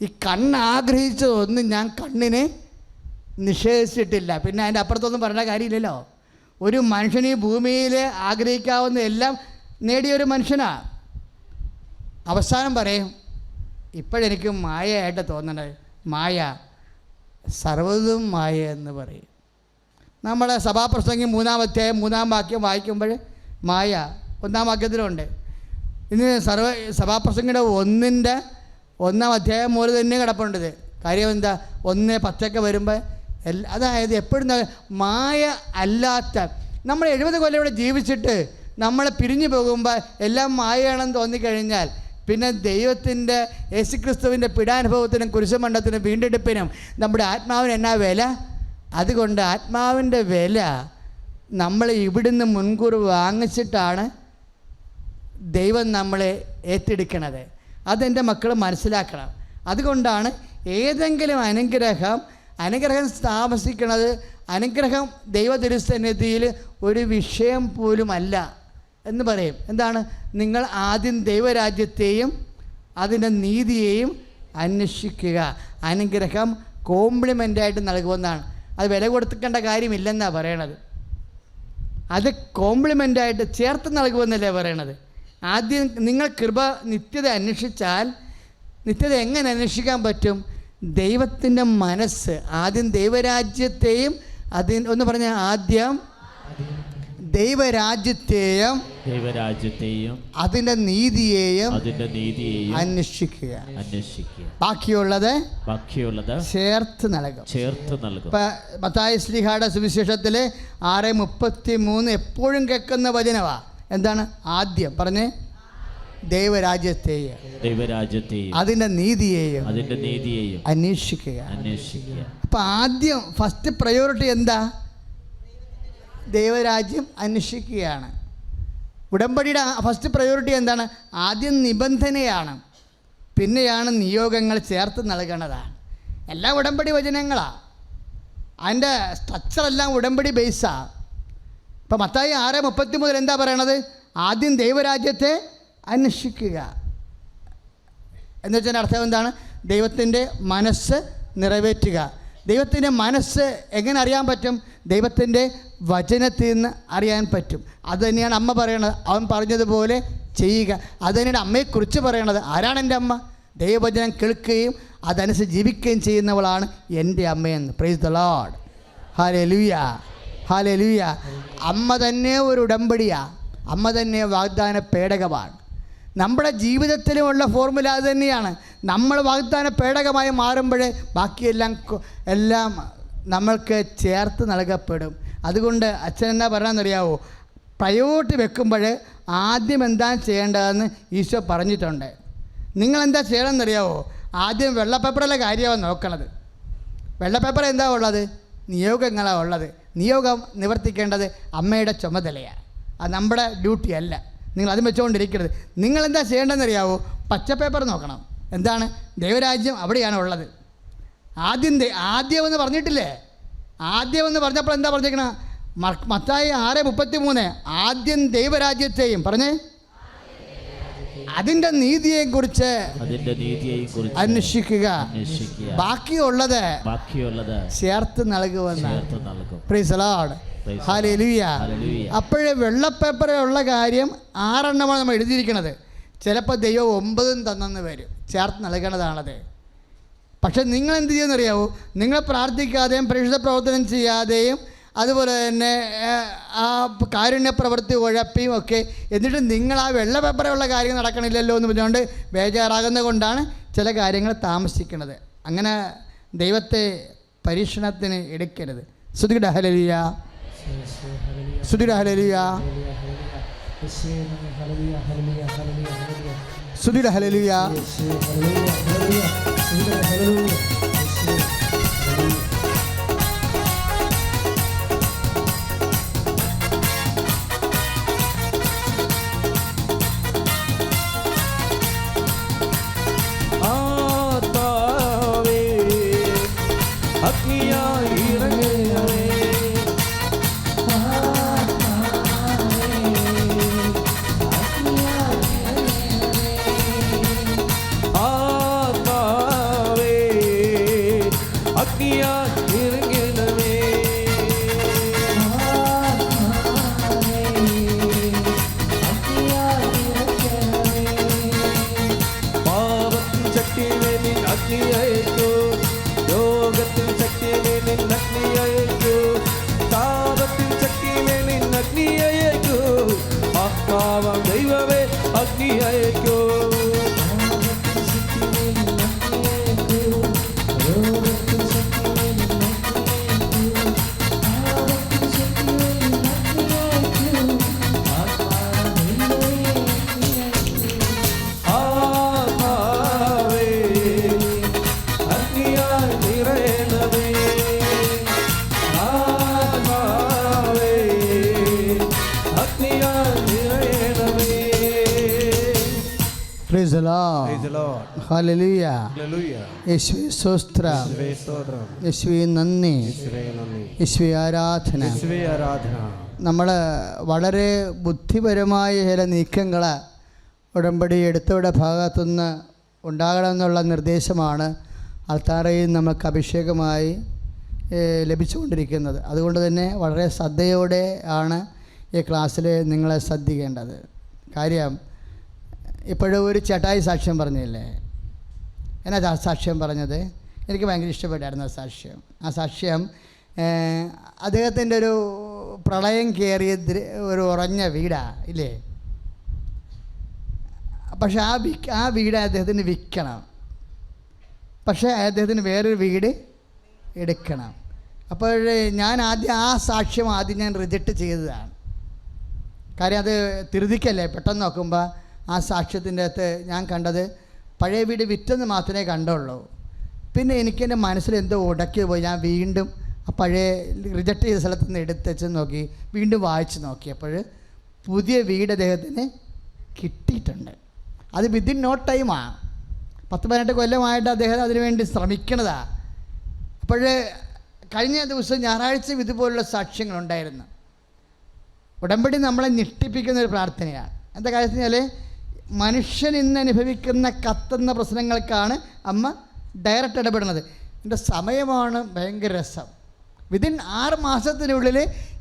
ഈ കണ്ണാഗ്രഹിച്ചതൊന്നും ഞാൻ കണ്ണിനെ നിഷേധിച്ചിട്ടില്ല. പിന്നെ അതിൻ്റെ അപ്പുറത്തൊന്നും പറയേണ്ട കാര്യമില്ലല്ലോ. ഒരു മനുഷ്യന് ഈ ഭൂമിയിൽ ആഗ്രഹിക്കാവുന്ന എല്ലാം നേടിയൊരു മനുഷ്യനാണ്. അവസാനം പറയും, ഇപ്പോഴെനിക്ക് മായയായിട്ട് തോന്നണത്, മായ സർവ്വതും മായ എന്ന് പറയും. നമ്മളെ സഭാപ്രസംഗം 3-ാം അധ്യായം 3-ാം വാക്യം വായിക്കുമ്പോൾ മായ 1-ാം വാക്യത്തിലുണ്ട്. ഇന്ന് സഭാപ്രസംഗയുടെ 1-ാം അധ്യായം മുതൽ തന്നെ കിടപ്പുണ്ടത്. കാര്യം എന്താ? 1:10 വരുമ്പോൾ അതായത് എപ്പോഴും മായ അല്ലാത്ത നമ്മൾ 70 കൊല്ലം ഇവിടെ ജീവിച്ചിട്ട് നമ്മളെ പിരിഞ്ഞു പോകുമ്പോൾ എല്ലാം മായയാണെന്ന് തോന്നിക്കഴിഞ്ഞാൽ പിന്നെ ദൈവത്തിൻ്റെ യേശുക്രിസ്തുവിൻ്റെ പീഡാനുഭവത്തിനും കുരിശുമരണത്തിനും വീണ്ടെടുപ്പിനും നമ്മുടെ ആത്മാവിന് എന്നാ വില? അതുകൊണ്ട് ആത്മാവിൻ്റെ വില നമ്മൾ ഇവിടുന്ന് മുൻകൂർ വാങ്ങിച്ചിട്ടാണ് ദൈവം നമ്മളെ ഏറ്റെടുക്കണത്. അതെൻ്റെ മക്കൾ മനസ്സിലാക്കണം. അതുകൊണ്ടാണ് ഏതെങ്കിലും അനുഗ്രഹം താമസിക്കുന്നത്, അനുഗ്രഹം ദൈവ തിരുസന്നിധിയിൽ ഒരു വിഷയം പോലുമല്ല എന്ന് പറയും. എന്താണ്? നിങ്ങൾ ആദ്യം ദൈവരാജ്യത്തെയും അതിൻ്റെ നീതിയെയും അന്വേഷിക്കുക. അനുഗ്രഹം കോംപ്ലിമെൻ്റായിട്ട് നൽകുമെന്നാണ്. അത് വില കൊടുക്കേണ്ട കാര്യമില്ലെന്നാണ് പറയണത്. അത് കോംപ്ലിമെൻ്റായിട്ട് ചേർത്ത് നൽകുമെന്നല്ലേ പറയണത്. ആദ്യം നിങ്ങൾ നിത്യത അന്വേഷിച്ചാൽ, നിത്യത എങ്ങനെ അന്വേഷിക്കാൻ പറ്റും? ദൈവത്തിൻ്റെ മനസ്സ്, ആദ്യം ദൈവരാജ്യത്തെയും ഒന്ന് പറഞ്ഞാൽ ആദ്യം ദൈവരാജ്യത്തെയും അതിൻ്റെ നീതിയെയും അന്വേഷിക്കുക. ബാക്കിയുള്ളത് ചേർത്ത് നൽകും. മത്തായി ശ്ലീഹായുടെ സുവിശേഷത്തിൽ 6:33 എപ്പോഴും കേൾക്കുന്ന വചനമാ. എന്താണ്? ആദ്യം പറഞ്ഞേ, ദൈവരാജ്യത്തെയും അതിൻ്റെ നീതിയെയും അന്വേഷിക്കുക. അപ്പം ആദ്യം ഫസ്റ്റ് പ്രയോറിറ്റി എന്താ? ദൈവരാജ്യം അന്വേഷിക്കുകയാണ്. ഉടമ്പടിയുടെ ഫസ്റ്റ് പ്രയോറിറ്റി എന്താണ്? ആദ്യം നിബന്ധനയാണ്, പിന്നെയാണ് നിയോഗങ്ങൾ ചേർത്ത് നൽകണതാണ്. എല്ലാം ഉടമ്പടി വചനങ്ങളാണ്. അതിൻ്റെ സ്ട്രക്ചറെല്ലാം ഉടമ്പടി ബേസാണ്. ഇപ്പം മത്തായി 6:33 എന്താ പറയണത്? ആദ്യം ദൈവരാജ്യത്തെ അന്വേഷിക്കുക എന്ന് വെച്ചാൽ അർത്ഥം എന്താണ്? ദൈവത്തിൻ്റെ മനസ്സ് നിറവേറ്റുക. ദൈവത്തിൻ്റെ മനസ്സ് എങ്ങനെ അറിയാൻ പറ്റും? ദൈവത്തിൻ്റെ വചനത്തിൽ നിന്ന് അറിയാൻ പറ്റും. അത് തന്നെയാണ് അമ്മ പറയണത്, അവൻ പറഞ്ഞതുപോലെ ചെയ്യുക. അത് തന്നെയാണ് അമ്മയെക്കുറിച്ച് പറയണത്. ആരാണ് എൻ്റെ അമ്മ? ദൈവവചനം കേൾക്കുകയും അതനുസരിച്ച് ജീവിക്കുകയും ചെയ്യുന്നവളാണ് എൻ്റെ അമ്മയെന്ന്. Praise the Lord. Hallelujah, hallelujah. അമ്മ തന്നെ ഒരു ഉടമ്പടിയാണ്. അമ്മ തന്നെ വാഗ്ദാന പേടകമാണ്. നമ്മുടെ ജീവിതത്തിലുമുള്ള ഫോർമുല അത് തന്നെയാണ്. നമ്മൾ വാഗ്ദാന പേടകമായി മാറുമ്പോഴേ എല്ലാം നമ്മൾക്ക് ചേർത്ത് നൽകപ്പെടും. അതുകൊണ്ട് അച്ഛൻ എന്നാ പറയാമെന്നറിയാവോ? പ്രയോറിറ്റി വെക്കുമ്പോൾ ആദ്യം എന്താ ചെയ്യേണ്ടതെന്ന് ഈശോ പറഞ്ഞിട്ടുണ്ട്. നിങ്ങളെന്താ ചെയ്യണമെന്നറിയാവോ? ആദ്യം വെള്ളപ്പേപ്പറിലെ കാര്യമാണ് നോക്കണത്. വെള്ളപ്പേപ്പർ എന്താ ഉള്ളത്? നിയോഗങ്ങളാണ് ഉള്ളത്. നിയോഗം നിവർത്തിക്കേണ്ടത് അമ്മയുടെ ചുമതലയാണ്. അത് നമ്മുടെ ഡ്യൂട്ടി അല്ല. നിങ്ങൾ അത് വെച്ചുകൊണ്ടിരിക്കരുത്. നിങ്ങളെന്താ ചെയ്യേണ്ടതെന്നറിയാവോ? പച്ചപ്പേപ്പർ നോക്കണം. എന്താണ്? ദൈവരാജ്യം അവിടെയാണ് ഉള്ളത്. ആദ്യമെന്ന് പറഞ്ഞിട്ടില്ലേ? ആദ്യമെന്ന് പറഞ്ഞപ്പോൾ എന്താ പറഞ്ഞേക്കണ? മത്തായി 6:33 ആദ്യം ദൈവരാജ്യത്തെയും പറഞ്ഞേ അതിൻ്റെ നീതിയെയും കുറിച്ച് അന്വേഷിക്കുക, ബാക്കിയുള്ളത് ചേർത്ത് നൽകുമെന്ന്. Praise the Lord. ഹല്ലേലൂയ. അപ്പോഴേ വെള്ളപ്പേപ്പറിലുള്ള കാര്യം 6 എണ്ണമാണ് നമ്മൾ എഴുതിയിരിക്കുന്നത്. ചിലപ്പോൾ ദൈവം 9 തന്നെന്ന് വരും. ചേർത്ത് നൽകണതാണത്. പക്ഷെ നിങ്ങൾ എന്ത് ചെയ്യുമെന്നറിയാവോ? നിങ്ങൾ പ്രാർത്ഥിക്കാതെയും പരിശുദ്ധ പ്രവർത്തനം ചെയ്യാതെയും അതുപോലെ തന്നെ ആ കാരുണ്യ പ്രവൃത്തി ഉഴപ്പിയും ഒക്കെ എന്നിട്ട് നിങ്ങൾ ആ വെള്ള പേപ്പറുള്ള കാര്യങ്ങൾ നടക്കണില്ലല്ലോ എന്ന് പറഞ്ഞുകൊണ്ട് ബേജാറാകുന്നത് കൊണ്ടാണ് ചില കാര്യങ്ങൾ താമസിക്കുന്നത്. അങ്ങനെ ദൈവത്തെ പരീക്ഷണത്തിന് എടുക്കരുത്. സ്തുതിയുടെ ഹല്ലേലൂയ, സ്തുതിയുടെ ഹല്ലേലൂയ, സ്തുതിയുടെ ഹല്ലേലൂയ. ആത്മാവേ അഗ്നിയായി ഇറങ്ങണമേ. പാപത്തിൻ ശക്തിമേലിൽ അഗ്നി അയക്കൂ, രോഗത്തിൻ ശക്തിമേലിൽ അഗ്നി അയക്കൂ, താപത്തിൻ ശക്തിമേലിൽ അഗ്നി അയക്കൂ, ആത്മാവാം ദൈവമേ അഗ്നി അയക്കൂ. Praise the Lord. Praise the Lord. Hallelujah. Hallelujah. യേശുവേ സ്തോത്രം, യേശുവേ സ്തോത്രം, യേശുവേ നന്ദി, യേശുവേ നന്ദി, യേശുവേ ആരാധന. യേശുവേ ആരാധന. നമ്മൾ വളരെ ബുദ്ധിപരമായ ചില നീക്കങ്ങൾ ഉടമ്പടി എടുത്തവരുടെ ഭാഗത്തുനിന്ന് ഉണ്ടാകണമെന്നുള്ള നിർദ്ദേശമാണ് അൾത്താരയിൽ നമുക്ക് അഭിഷേകമായി ലഭിച്ചുകൊണ്ടിരിക്കുന്നത്. അതുകൊണ്ട് തന്നെ വളരെ ശ്രദ്ധയോടെ ആണ് ഈ ക്ലാസ്സിൽ നിങ്ങളെ ശ്രദ്ധിക്കേണ്ടത്. കാര്യം ഇപ്പോഴും ഒരു ചേട്ടായി സാക്ഷ്യം പറഞ്ഞില്ലേ? എന്നാ സാക്ഷ്യം പറഞ്ഞത്? എനിക്ക് ഭയങ്കര ഇഷ്ടപ്പെട്ടായിരുന്നു ആ സാക്ഷ്യം. ആ സാക്ഷ്യം അദ്ദേഹത്തിൻ്റെ ഒരു പ്രളയം കയറിയ ഒരു ഉറഞ്ഞ വീടാണ് ഇല്ലേ? പക്ഷെ ആ വീട് അദ്ദേഹത്തിന് വിൽക്കണം, പക്ഷേ അദ്ദേഹത്തിന് വേറൊരു വീട് എടുക്കണം. അപ്പോൾ ഞാൻ ആ സാക്ഷ്യം ഞാൻ റിജക്റ്റ് ചെയ്തതാണ്. കാര്യം അത് തിരുതിക്കല്ലേ. പെട്ടെന്ന് നോക്കുമ്പോൾ ആ സാക്ഷ്യത്തിൻ്റെ അകത്ത് ഞാൻ കണ്ടത് പഴയ വീട് വിറ്റെന്ന് മാത്രമേ കണ്ടുള്ളൂ. പിന്നെ എനിക്കെൻ്റെ മനസ്സിൽ എന്തോ ഉടക്കി പോയി. ഞാൻ വീണ്ടും ആ പഴയ റിജക്റ്റ് ചെയ്ത സ്ഥലത്ത് നിന്ന് എടുത്തുവെച്ച് നോക്കി, വീണ്ടും വായിച്ച് നോക്കിയപ്പോൾ പുതിയ വീട് അദ്ദേഹത്തിന് കിട്ടിയിട്ടുണ്ട്. അത് വിത്തിൻ നോ ടൈമാണ്. 10-18 കൊല്ലമായിട്ട് അദ്ദേഹം അതിനുവേണ്ടി ശ്രമിക്കണതാണ്. അപ്പോൾ കഴിഞ്ഞ ദിവസം ഞായറാഴ്ച ഇതുപോലുള്ള സാക്ഷ്യങ്ങളുണ്ടായിരുന്നു. ഉടമ്പടി നമ്മളെ ഞെട്ടിപ്പിക്കുന്ന ഒരു പ്രാർത്ഥനയാണ്. എന്താ കാര്യം വെച്ചാൽ മനുഷ്യൻ ഇന്ന് അനുഭവിക്കുന്ന കത്തുന്ന പ്രശ്നങ്ങൾക്കാണ് അമ്മ ഡയറക്റ്റ് ഇടപെടുന്നത്. എൻ്റെ സമയമാണ് ഭയങ്കര രസം. വിതിൻ 6 മാസത്തിനുള്ളിൽ.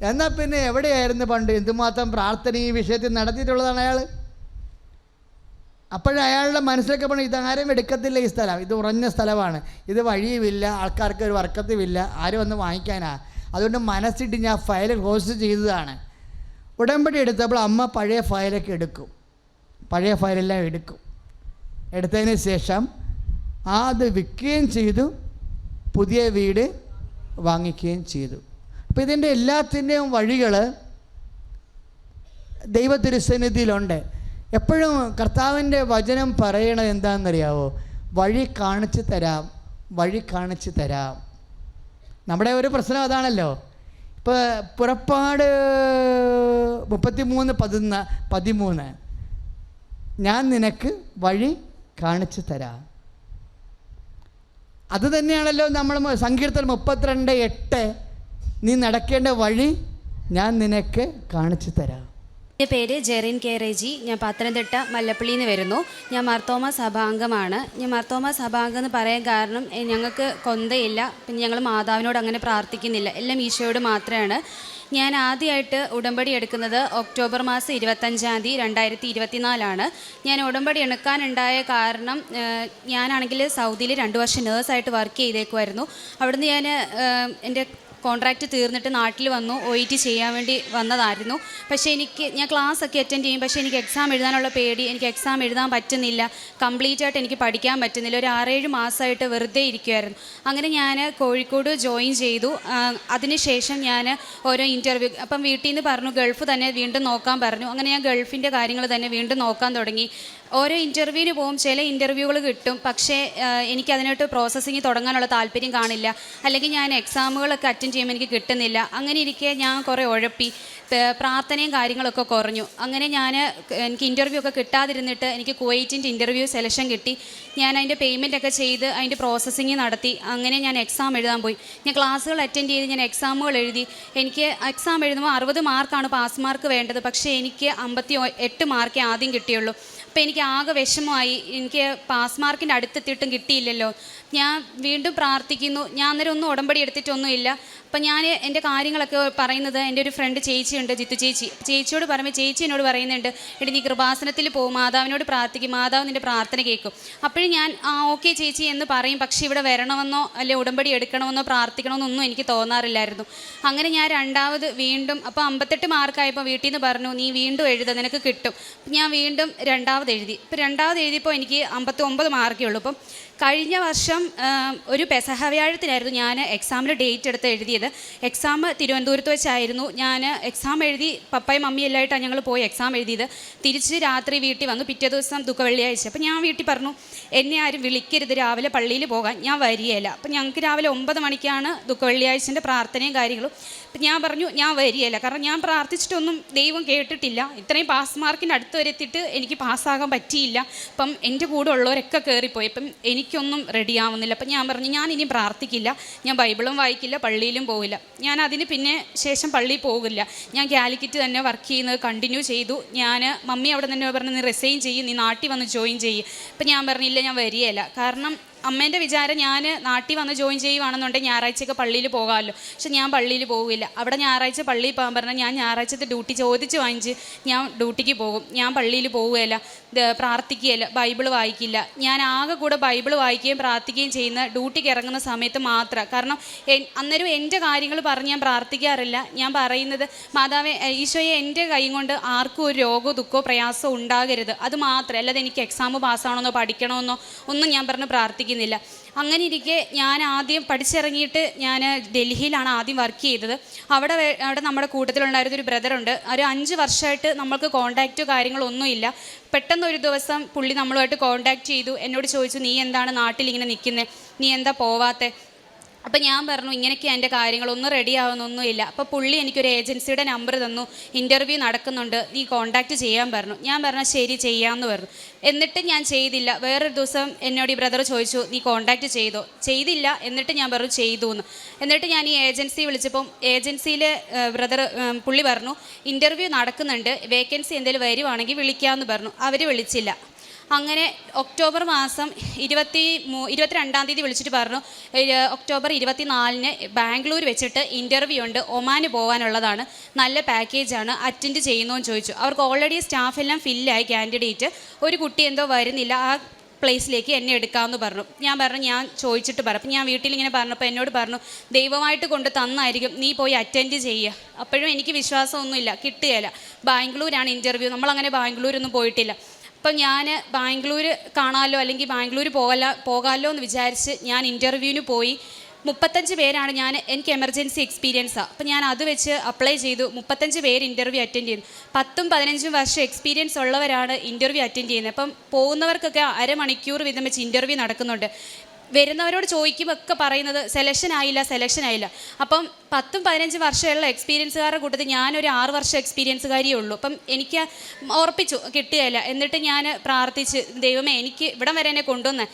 എന്നാൽ പിന്നെ എവിടെയായിരുന്നു പണ്ട് എന്തുമാത്രം പ്രാർത്ഥന ഈ വിഷയത്തിൽ നടത്തിയിട്ടുള്ളതാണ് അയാൾ. അപ്പോഴയാളുടെ മനസ്സിലൊക്കെ പറഞ്ഞു ഇതാരും എടുക്കത്തില്ല, ഈ സ്ഥലം ഇത് ഉറഞ്ഞ സ്ഥലമാണ്, ഇത് വഴിയുമില്ല, ആൾക്കാർക്ക് ഒരു വർക്കത്തുമില്ല, ആരും വന്ന് വാങ്ങിക്കാനാണ്. അതുകൊണ്ട് മനസ്സിട്ട് ഞാൻ ഫയൽ ക്ലോസ് ചെയ്തതാണ്. ഉടമ്പടി എടുത്തപ്പോൾ അമ്മ പഴയ ഫയലൊക്കെ എടുക്കും, പഴയ ഫയലെല്ലാം എടുക്കും. എടുത്തതിന് ശേഷം അത് വിൽക്കുകയും ചെയ്തു, പുതിയ വീട് വാങ്ങിക്കുകയും ചെയ്തു. അപ്പോൾ ഇതിൻ്റെ എല്ലാത്തിൻ്റെയും വഴികൾ ദൈവതിരുസന്നിധിയിലുണ്ട്. എപ്പോഴും കർത്താവിൻ്റെ വചനം പറയണത് എന്താണെന്നറിയാവോ? വഴി കാണിച്ചു തരാം, വഴി കാണിച്ചു തരാം. നമ്മുടെ ഒരു പ്രശ്നം അതാണല്ലോ. ഇപ്പോൾ പുറപ്പാട് 33:13 ഞാൻ നിനക്ക് വഴി കാണിച്ചു തരാം. അത് തന്നെയാണല്ലോ നമ്മൾ സങ്കീർത്തനം 32:8 നീ നടക്കേണ്ട വഴി ഞാൻ നിനക്ക് കാണിച്ചു തരാം. എൻ്റെ പേര് ജെറിൻ കെ റെജി. ഞാൻ പത്തനംതിട്ട മല്ലപ്പള്ളിയിൽ നിന്ന് വരുന്നു. ഞാൻ മാർത്തോമ സഭാംഗമാണ്. ഞാൻ മാർത്തോമ സഭാംഗം എന്ന് പറയാൻ കാരണം ഞങ്ങൾക്ക് കൊന്തയില്ല, പിന്നെ ഞങ്ങൾ മാതാവിനോട് അങ്ങനെ പ്രാർത്ഥിക്കുന്നില്ല, എല്ലാം ഈശോയോട് മാത്രമാണ്. ഞാൻ ആദ്യമായിട്ട് ഉടമ്പടി എടുക്കുന്നത് ഒക്ടോബർ മാസം 25 2024 ഞാൻ ഉടമ്പടി എടുക്കാനുണ്ടായ കാരണം ഞാനാണെങ്കിൽ സൗദിയിൽ 2 വർഷം നേഴ്സായിട്ട് വർക്ക് ചെയ്തേക്കുമായിരുന്നു. അവിടുന്ന് ഞാൻ എൻ്റെ കോൺട്രാക്റ്റ് തീർന്നിട്ട് നാട്ടിൽ വന്നു, OET ചെയ്യാൻ വേണ്ടി വന്നതായിരുന്നു. പക്ഷേ ഞാൻ ക്ലാസ്സൊക്കെ അറ്റൻഡ് ചെയ്യും, പക്ഷേ എനിക്ക് എക്സാം എഴുതാനുള്ള പേടി, എനിക്ക് എക്സാം എഴുതാൻ പറ്റുന്നില്ല, കംപ്ലീറ്റ് ആയിട്ട് എനിക്ക് പഠിക്കാൻ പറ്റുന്നില്ല. ഒരു 6-7 മാസമായിട്ട് വെറുതെ ഇരിക്കുമായിരുന്നു. അങ്ങനെ ഞാൻ കോഴിക്കോട് ജോയിൻ ചെയ്തു. അതിനുശേഷം ഞാൻ ഓരോ ഇൻ്റർവ്യൂ, അപ്പം വീട്ടിൽ നിന്ന് പറഞ്ഞു ഗൾഫ് തന്നെ വീണ്ടും നോക്കാൻ പറഞ്ഞു. അങ്ങനെ ഞാൻ ഗൾഫിൻ്റെ കാര്യങ്ങൾ തന്നെ വീണ്ടും നോക്കാൻ തുടങ്ങി. ഓരോ ഇൻ്റർവ്യൂവിന് പോകും, ചില ഇൻ്റർവ്യൂകൾ കിട്ടും, പക്ഷേ എനിക്കതിനായിട്ട് പ്രോസസ്സിങ് തുടങ്ങാനുള്ള താല്പര്യം കാണില്ല, അല്ലെങ്കിൽ ഞാൻ എക്സാമുകളൊക്കെ അറ്റൻഡ് ചെയ്യുമ്പോൾ എനിക്ക് കിട്ടുന്നില്ല. അങ്ങനെ ഇരിക്കെ ഞാൻ കുറേ ഉഴപ്പി, പ്രാർത്ഥനയും കാര്യങ്ങളൊക്കെ കുറഞ്ഞു. അങ്ങനെ എനിക്ക് ഇൻ്റർവ്യൂ ഒക്കെ കിട്ടാതിരുന്നിട്ട് എനിക്ക് കുവൈറ്റിൻ്റെ ഇൻ്റർവ്യൂ സെലക്ഷൻ കിട്ടി. ഞാൻ അതിൻ്റെ പേയ്മെൻറ്റൊക്കെ ചെയ്ത് അതിൻ്റെ പ്രോസസ്സിങ് നടത്തി. അങ്ങനെ ഞാൻ എക്സാം എഴുതാൻ പോയി. ഞാൻ ക്ലാസ്സുകൾ അറ്റൻഡ് ചെയ്ത് ഞാൻ എക്സാമുകൾ എഴുതി. എനിക്ക് എക്സാം എഴുതുമ്പോൾ 60 മാർക്കാണ് പാസ് മാർക്ക് വേണ്ടത്, പക്ഷേ എനിക്ക് 58 മാർക്കേ ആദ്യം കിട്ടിയുള്ളൂ. അപ്പം എനിക്ക് ആകെ വിഷമമായി. എനിക്ക് പാസ് മാർക്കിൻ്റെ അടുത്തെത്തിയിട്ടും കിട്ടിയില്ലല്ലോ. ഞാൻ വീണ്ടും പ്രാർത്ഥിക്കുന്നു. ഞാൻ അന്നേരം ഒന്നും ഉടമ്പടി എടുത്തിട്ടൊന്നുമില്ല. അപ്പം ഞാൻ എൻ്റെ കാര്യങ്ങളൊക്കെ പറയുന്നത് എൻ്റെ ഒരു ഫ്രണ്ട് ചേച്ചിയുണ്ട്, ജിത്തു ചേച്ചി. ചേച്ചിയോട് പറയുമ്പോൾ ചേച്ചി എന്നോട് പറയുന്നുണ്ട്, എടി നീ കൃപാസനത്തിൽ പോകും, മാതാവിനോട് പ്രാർത്ഥിക്കും, മാതാവ് നിൻ്റെ പ്രാർത്ഥന കേൾക്കും. അപ്പോഴും ഞാൻ ഓക്കെ ചേച്ചി എന്ന് പറയും. പക്ഷേ ഇവിടെ വരണമെന്നോ അല്ലെ ഉടമ്പടി എടുക്കണമെന്നോ പ്രാർത്ഥിക്കണമെന്നൊന്നും എനിക്ക് തോന്നാറില്ലായിരുന്നു. അങ്ങനെ ഞാൻ രണ്ടാമത് വീണ്ടും അപ്പോൾ 58 മാർക്കായപ്പോൾ വീട്ടിൽ നിന്ന് പറഞ്ഞു, നീ വീണ്ടും എഴുതുക, നിനക്ക് കിട്ടും. ഞാൻ വീണ്ടും രണ്ടാമത് എഴുതി. ഇപ്പോൾ രണ്ടാമത് എഴുതിയപ്പോൾ എനിക്ക് 59 മാർക്കേ ഉള്ളൂ. അപ്പം കഴിഞ്ഞ വർഷം ഒരു പെസഹ വ്യാഴത്തിനായിരുന്നു ഞാൻ എക്സാമിന് ഡേറ്റ് എടുത്ത് എഴുതിയത്. എക്സാം തിരുവനന്തപുരത്ത് വെച്ചായിരുന്നു. ഞാൻ എക്സാം എഴുതി, പപ്പയും മമ്മിയും എല്ലായിട്ടാണ് ഞങ്ങൾ പോയി എക്സാം എഴുതിയത്. തിരിച്ച് രാത്രി വീട്ടിൽ വന്നു. പിറ്റേ ദിവസം വെള്ളിയാഴ്ച. അപ്പോൾ ഞാൻ വീട്ടിൽ പറഞ്ഞു, എന്നെ ആരും വിളിക്കരുത് രാവിലെ പള്ളിയിൽ പോകാൻ, ഞാൻ വരികയില്ല. അപ്പം ഞങ്ങൾക്ക് രാവിലെ 9 മണിക്കാണ് വെള്ളിയാഴ്ചൻ്റെ പ്രാർത്ഥനയും കാര്യങ്ങളും. അപ്പം ഞാൻ പറഞ്ഞു ഞാൻ വരികയില്ല, കാരണം ഞാൻ പ്രാർത്ഥിച്ചിട്ടൊന്നും ദൈവം കേട്ടിട്ടില്ല. ഇത്രയും പാസ് മാർക്കിൻ്റെ അടുത്ത് വരെ എത്തിയിട്ട് എനിക്ക് പാസ്സാകാൻ പറ്റിയില്ല. അപ്പം എൻ്റെ കൂടെ ഉള്ളവരൊക്കെ കയറിപ്പോയി. അപ്പം എനിക്കൊന്നും റെഡിയാവുന്നില്ല. അപ്പം ഞാൻ പറഞ്ഞു ഞാൻ ഇനി പ്രാർത്ഥിക്കില്ല, ഞാൻ ബൈബിളും വായിക്കില്ല, പള്ളിയിലും പോകില്ല. ഞാൻ അതിന് പിന്നെ ശേഷം പള്ളിയിൽ പോകില്ല. ഞാൻ കാലിക്കറ്റ് തന്നെ വർക്ക് ചെയ്യുന്നത് കണ്ടിന്യൂ ചെയ്തു. മമ്മി അവിടെ തന്നെ പറഞ്ഞു, നീ റിസൈൻ ചെയ്യും, നീ നാട്ടിൽ വന്ന് ജോയിൻ ചെയ്യും. അപ്പം ഞാൻ പറഞ്ഞില്ല, ഞാൻ വരികയില്ല. കാരണം അമ്മേൻ്റെ വിചാരം ഞാൻ നാട്ടിൽ വന്ന് ജോയിൻ ചെയ്യുവാണെന്നുണ്ടെങ്കിൽ ഞായറാഴ്ചയൊക്കെ പള്ളിയിൽ പോകാമല്ലോ. പക്ഷെ ഞാൻ പള്ളിയിൽ പോകില്ല. അവിടെ ഞായറാഴ്ച പള്ളിയിൽ പോകാൻ പറഞ്ഞാൽ ഞാൻ ഞായറാഴ്ചത്തെ ഡ്യൂട്ടി ചോദിച്ച് വാങ്ങിച്ച് ഞാൻ ഡ്യൂട്ടിക്ക് പോകും. ഞാൻ പള്ളിയിൽ പോവുകയില്ല, പ്രാർത്ഥിക്കുകയില്ല, ബൈബിൾ വായിക്കില്ല. ഞാൻ ആകെ കൂടെ ബൈബിൾ വായിക്കുകയും പ്രാർത്ഥിക്കുകയും ചെയ്യുന്ന ഡ്യൂട്ടിക്ക് ഇറങ്ങുന്ന സമയത്ത് മാത്രം. കാരണം അന്നേരം എൻ്റെ കാര്യങ്ങൾ പറഞ്ഞ് ഞാൻ പ്രാർത്ഥിക്കാറില്ല. ഞാൻ പറയുന്നത്, മാതാവേ ഈശോയെ എൻ്റെ കൈ കൊണ്ട് ആർക്കും ഒരു രോഗമോ ദുഃഖമോ പ്രയാസമോ ഉണ്ടാകരുത്, അത് മാത്രമേ. അല്ലാതെ എനിക്ക് എക്സാം പാസ്സാവണമെന്നോ പഠിക്കണമെന്നോ ഒന്നും ഞാൻ പറഞ്ഞ് പ്രാർത്ഥിക്കുന്നില്ല. അങ്ങനെ ഇരിക്കെ ഞാൻ ആദ്യം പഠിച്ചിറങ്ങിയിട്ട് ഞാൻ ഡൽഹിയിലാണ് ആദ്യം വർക്ക് ചെയ്തത്. അവിടെ നമ്മുടെ കൂട്ടത്തിലുണ്ടായിരുന്നൊരു ബ്രദറുണ്ട്. ഒരു 5 വർഷമായിട്ട് നമ്മൾക്ക് കോൺടാക്റ്റോ കാര്യങ്ങളൊന്നുമില്ല. പെട്ടെന്ന് ഒരു ദിവസം പുള്ളി നമ്മളുമായിട്ട് കോൺടാക്റ്റ് ചെയ്തു. എന്നോട് ചോദിച്ചു, നീ എന്താണ് നാട്ടിൽ ഇങ്ങനെ നിൽക്കുന്നത്, നീ എന്താ പോവാത്തെ? അപ്പം ഞാൻ പറഞ്ഞു, ഇങ്ങനെയൊക്കെയാണ് എൻ്റെ കാര്യങ്ങളൊന്നും റെഡി ആവുന്നൊന്നുമില്ല. അപ്പോൾ പുള്ളി എനിക്കൊരു ഏജൻസിയുടെ നമ്പർ തന്നു, ഇൻ്റർവ്യൂ നടക്കുന്നുണ്ട്, നീ കോൺടാക്റ്റ് ചെയ്യാൻ പറഞ്ഞു. ഞാൻ പറഞ്ഞു ശരി ചെയ്യാമെന്ന് പറഞ്ഞു. എന്നിട്ട് ഞാൻ ചെയ്തില്ല. വേറൊരു ദിവസം എന്നോട് ഈ ബ്രദർ ചോദിച്ചു, നീ കോൺടാക്റ്റ് ചെയ്തോ? ചെയ്തില്ല. എന്നിട്ട് ഞാൻ പറഞ്ഞു ചെയ്തു എന്ന്. എന്നിട്ട് ഞാൻ ഈ ഏജൻസി വിളിച്ചപ്പം ഏജൻസിയിൽ പുള്ളി പറഞ്ഞു, ഇൻ്റർവ്യൂ നടക്കുന്നുണ്ട്, വേക്കൻസി എന്തെങ്കിലും വരുവാണെങ്കിൽ വിളിക്കാമെന്ന് പറഞ്ഞു. അവർ വിളിച്ചില്ല. അങ്ങനെ ഒക്ടോബർ മാസം 22-ാം തീയതി വിളിച്ചിട്ട് പറഞ്ഞു, ഒക്ടോബർ 24-ന് ബാംഗ്ലൂർ വെച്ചിട്ട് ഇൻ്റർവ്യൂ ഉണ്ട്, ഒമാന് പോകാനുള്ളതാണ്, നല്ല പാക്കേജാണ്, അറ്റൻഡ് ചെയ്യുന്നോന്ന് ചോദിച്ചു. അവർക്ക് ഓൾറെഡി സ്റ്റാഫെല്ലാം ഫില്ലായി കാൻഡിഡേറ്റ്. ഒരു കുട്ടി എന്തോ വരുന്നില്ല, ആ പ്ലേസിലേക്ക് എന്നെ എടുക്കാമെന്ന് പറഞ്ഞു. ഞാൻ പറഞ്ഞു ഞാൻ ചോദിച്ചിട്ട് പറയാം. അപ്പം ഞാൻ വീട്ടിലിങ്ങനെ പറഞ്ഞപ്പോൾ എന്നോട് പറഞ്ഞു, ദൈവമായിട്ട് കൊണ്ട് തന്നായിരിക്കും, നീ പോയി അറ്റൻഡ് ചെയ്യുക. അപ്പോഴും എനിക്ക് വിശ്വാസമൊന്നുമില്ല, കിട്ടുകയില്ല. ബാംഗ്ലൂരാണ് ഇൻ്റർവ്യൂ, നമ്മളങ്ങനെ ബാംഗ്ലൂരൊന്നും പോയിട്ടില്ല. അപ്പം ഞാൻ ബാംഗ്ലൂർ കാണാമല്ലോ, അല്ലെങ്കിൽ ബാംഗ്ലൂർ പോകാമല്ലോ എന്ന് വിചാരിച്ച് ഞാൻ ഇൻ്റർവ്യൂവിന് പോയി. 35 പേരാണ്. എനിക്ക് എമർജൻസി എക്സ്പീരിയൻസാണ്. അപ്പം ഞാൻ അത് വെച്ച് അപ്ലൈ ചെയ്തു. 35 പേര് ഇൻ്റർവ്യൂ അറ്റൻഡ് ചെയ്തു. 10-15 വർഷം എക്സ്പീരിയൻസ് ഉള്ളവരാണ് ഇൻ്റർവ്യൂ അറ്റൻഡ് ചെയ്യുന്നത്. അപ്പം പോകുന്നവർക്കൊക്കെ അരമണിക്കൂർ വീതം വെച്ച് ഇൻ്റർവ്യൂ നടക്കുന്നുണ്ട്. വരുന്നവരോട് ചോദിക്കുമ്പോൾ ഒക്കെ പറയുന്നത് സെലക്ഷൻ ആയില്ല. അപ്പം 10-15 വർഷമുള്ള എക്സ്പീരിയൻസുകാരുടെ കൂട്ടത്തിൽ ഞാനൊരു 6 വർഷം എക്സ്പീരിയൻസുകാരിയേ ഉള്ളൂ. അപ്പം എനിക്ക് ഉറപ്പിച്ചു കിട്ടുകയില്ല. എന്നിട്ട് ഞാൻ പ്രാർത്ഥിച്ച്, ദൈവമേ എനിക്ക് ഇവിടം വരെ എന്നെ കൊണ്ടുവന്ന്